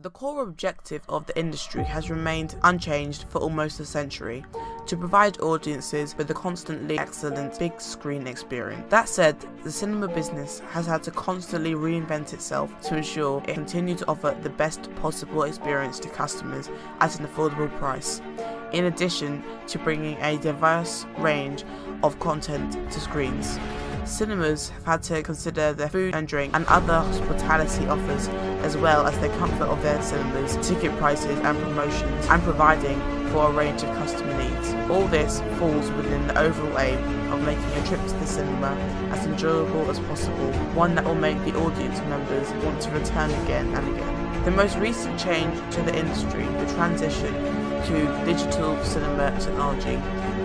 The core objective of the industry has remained unchanged for almost a century: to provide audiences with a constantly excellent big screen experience. That said, the cinema business has had to constantly reinvent itself to ensure it continues to offer the best possible experience to customers at an affordable price, in addition to bringing a diverse range of content to screens. Cinemas have had to consider their food and drink and other hospitality offers, as well as the comfort of their cinemas, ticket prices and promotions, and providing for a range of customer needs. All this falls within the overall aim of making a trip to the cinema as enjoyable as possible, one that will make the audience members want to return again and again. The most recent change to the industry, the transition to digital cinema technology,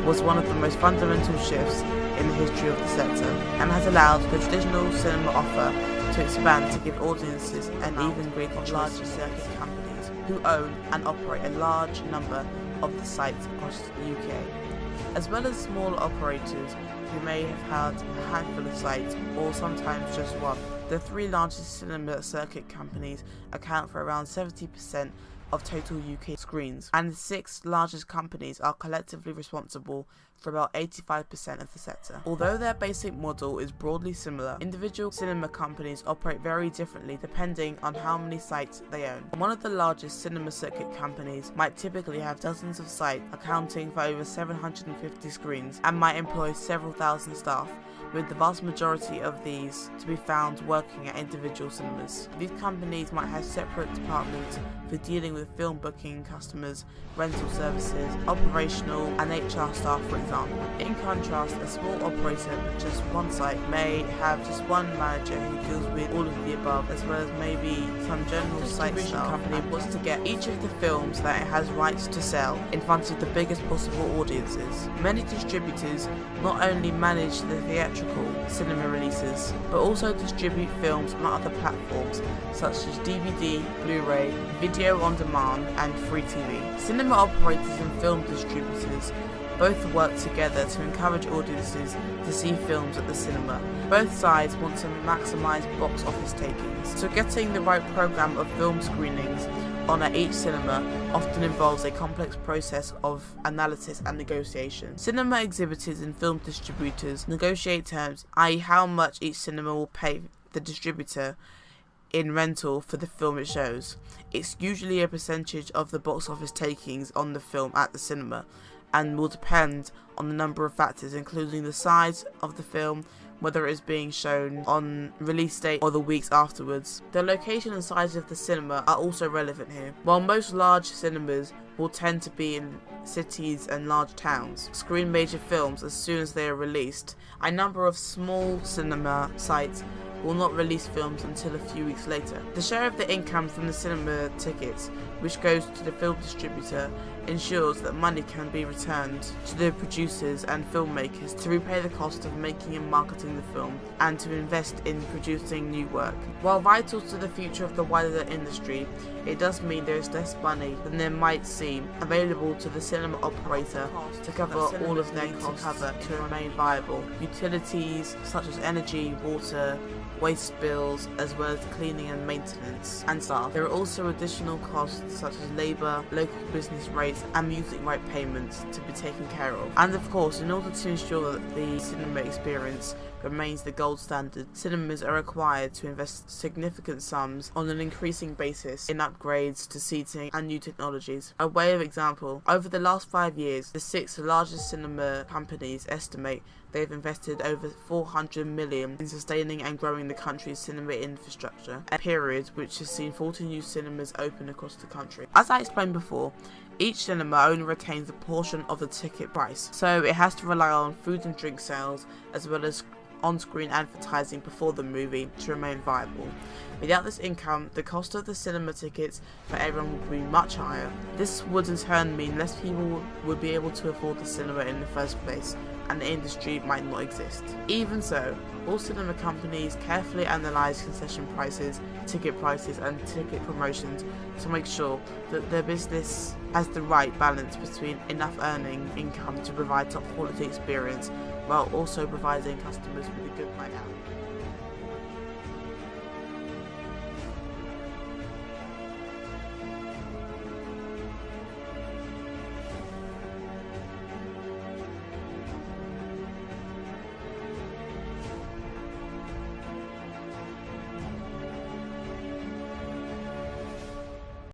was one of the most fundamental shifts in the history of the sector, and has allowed the traditional cinema offer to expand to give audiences an even greater choice. Larger circuit companies who own and operate a large number of the sites across the UK, as well as small operators who may have had a handful of sites or sometimes just one. The three largest cinema circuit companies account for around 70% of total UK screens, and the six largest companies are collectively responsible for about 85% of the sector. Although their basic model is broadly similar, individual cinema companies operate very differently depending on how many sites they own. One of the largest cinema circuit companies might typically have dozens of sites, accounting for over 750 screens, and might employ several thousand staff, with the vast majority of these to be found working at individual cinemas. These companies might have separate departments for dealing with film booking customers, rental services, operational and HR staff, for example. In contrast, a small operator with just one site may have just one manager who deals with all of the above, as well as maybe some general site staff. Company wants to get each of the films that it has rights to sell in front of the biggest possible audiences. Many distributors not only manage the theatrical cinema releases, but also distribute films on other platforms such as DVD, Blu-ray, video on demand, and free TV. Cinema operators and film distributors both work together to encourage audiences to see films at the cinema. Both sides want to maximise box office takings, so getting the right programme of film screenings on at each cinema often involves a complex process of analysis and negotiation. Cinema exhibitors and film distributors negotiate terms, i.e. how much each cinema will pay the distributor in rental for the film it shows. It's usually a percentage of the box office takings on the film at the cinema, and will depend on a number of factors, including the size of the film, whether it is being shown on release date or the weeks afterwards. The location and size of the cinema are also relevant here. While most large cinemas will tend to be in cities and large towns, screen major films as soon as they are released, a number of small cinema sites will not release films until a few weeks later. The share of the income from the cinema tickets, which goes to the film distributor, ensures that money can be returned to the producers and filmmakers to repay the cost of making and marketing the film, and to invest in producing new work. While vital to the future of the wider industry, it does mean there is less money than there might seem available to the cinema operator to cover all of their costs to remain viable. Utilities such as energy, water, waste bills, as well as cleaning and maintenance and staff. There are also additional costs such as labour, local business rates and music right payments to be taken care of. And of course, in order to ensure that the cinema experience remains the gold standard, cinemas are required to invest significant sums on an increasing basis in upgrades to seating and new technologies. A way of example, over the last 5 years, the six largest cinema companies estimate they've invested over 400 million in sustaining and growing the country's cinema infrastructure, a period which has seen 40 new cinemas open across the country. As I explained before, each cinema only retains a portion of the ticket price, so it has to rely on food and drink sales as well as on-screen advertising before the movie to remain viable. Without this income, the cost of the cinema tickets for everyone would be much higher. This would in turn mean less people would be able to afford the cinema in the first place, and the industry might not exist. Even so, all cinema companies carefully analyse concession prices, ticket prices and ticket promotions to make sure that their business has the right balance between enough earning income to provide top quality experience while also providing customers with a good night out.